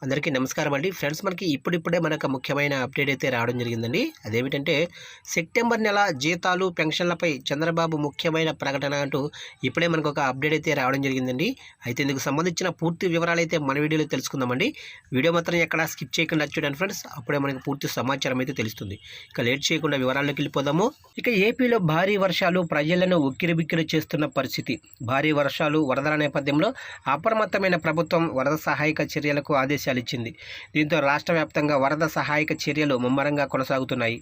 అందరికీ నమస్కారం అండి. ఫ్రెండ్స్, మనకి ఇప్పుడిప్పుడే మనకు ముఖ్యమైన అప్డేట్ అయితే రావడం జరిగిందండి. అదేమిటంటే సెప్టెంబర్ నెల జీతాలు, పెన్షన్లపై చంద్రబాబు ముఖ్యమైన ప్రకటన అంటూ ఇప్పుడే మనకు ఒక అప్డేట్ అయితే రావడం జరిగిందండి. అయితే ఇందుకు సంబంధించిన పూర్తి వివరాలు అయితే మన వీడియోలో తెలుసుకుందామండి. వీడియో మాత్రం ఎక్కడ స్కిప్ చేయకుండా చూడండి ఫ్రెండ్స్. అప్పుడే మనకు పూర్తి సమాచారం అయితే తెలుస్తుంది. ఇక లేట్ చేయకుండా వివరాల్లోకి వెళ్ళిపోదాము. ఇక ఏపీలో భారీ వర్షాలు ప్రజలను ఉక్కిరిబిక్కిరి చేస్తున్న పరిస్థితి. భారీ వర్షాలు, వరదల నేపథ్యంలో అప్రమత్తమైన ప్రభుత్వం వరద సహాయక చర్యలకు ఆదేశాలు ఇచ్చింది. దీంతో రాష్ట్ర వ్యాప్తంగా వరద సహాయక చర్యలు ముమ్మరంగా కొనసాగుతున్నాయి.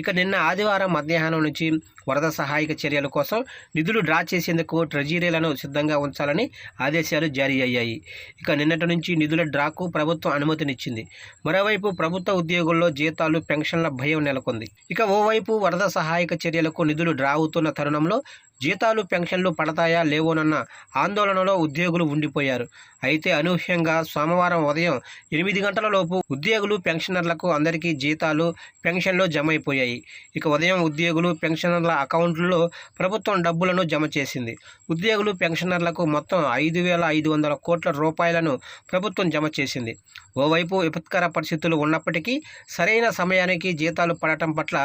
ఇక నిన్న ఆదివారం మధ్యాహ్నం నుంచి వరద సహాయక చర్యల కోసం నిధులు డ్రా చేసేందుకు ట్రెజరీలను సిద్ధంగా ఉంచాలని ఆదేశాలు జారీ అయ్యాయి. ఇక నిన్నటి నుంచి నిధుల డ్రాకు ప్రభుత్వం అనుమతినిచ్చింది. మరోవైపు ప్రభుత్వ ఉద్యోగుల్లో జీతాలు, పెన్షన్ల భయం నెలకొంది. ఇక ఓవైపు వరద సహాయక చర్యలకు నిధులు డ్రా అవుతున్న తరుణంలో జీతాలు, పెన్షన్లు పడతాయా లేవోనన్న ఆందోళనలో ఉద్యోగులు ఉండిపోయారు. అయితే అనూహ్యంగా సోమవారం ఉదయం 8 గంటల లోపు ఉద్యోగులు, పెన్షనర్లకు అందరికీ జీతాలు, పెన్షన్లు జమ అయిపోయాయి. ఇక ఉదయం ఉద్యోగులు, పెన్షనర్ల అకౌంట్లలో ప్రభుత్వం డబ్బులను జమ చేసింది. ఉద్యోగులు, పెన్షనర్లకు మొత్తం 5,500 కోట్ల రూపాయలను ప్రభుత్వం జమ చేసింది. ఓవైపు విపత్కర పరిస్థితులు ఉన్నప్పటికీ సరైన సమయానికి జీతాలు పడటం పట్ల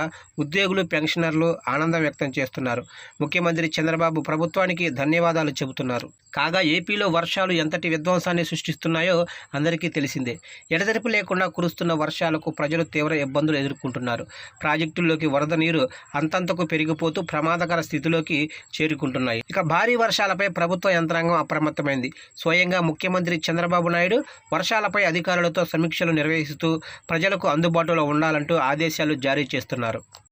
ఉద్యోగులు, పెన్షనర్లు ఆనందం వ్యక్తం చేస్తున్నారు. ముఖ్యమంత్రి చంద్రబాబు ప్రభుత్వానికి ధన్యవాదాలు చెబుతున్నారు. కాగా ఏపీలో వర్షాలు ఎంతటి విధ్వంసాన్ని సృష్టిస్తున్నాయో అందరికీ తెలిసిందే. ఎడతెరిపి లేకుండా కురుస్తున్న వర్షాలకు ప్రజలు తీవ్ర ఇబ్బందులు ఎదుర్కొంటున్నారు. ప్రాజెక్టుల్లోకి వరద నీరు అంతంతకు పెరిగిపోతూ ప్రమాదకర స్థితిలోకి చేరుకుంటున్నాయి. ఇక భారీ వర్షాలపై ప్రభుత్వ యంత్రాంగం అప్రమత్తమైంది. స్వయంగా ముఖ్యమంత్రి చంద్రబాబు నాయుడు వర్షాలపై అధికారులతో సమీక్షలు నిర్వహిస్తూ ప్రజలకు అందుబాటులో ఉండాలంటూ ఆదేశాలు జారీ చేస్తున్నారు.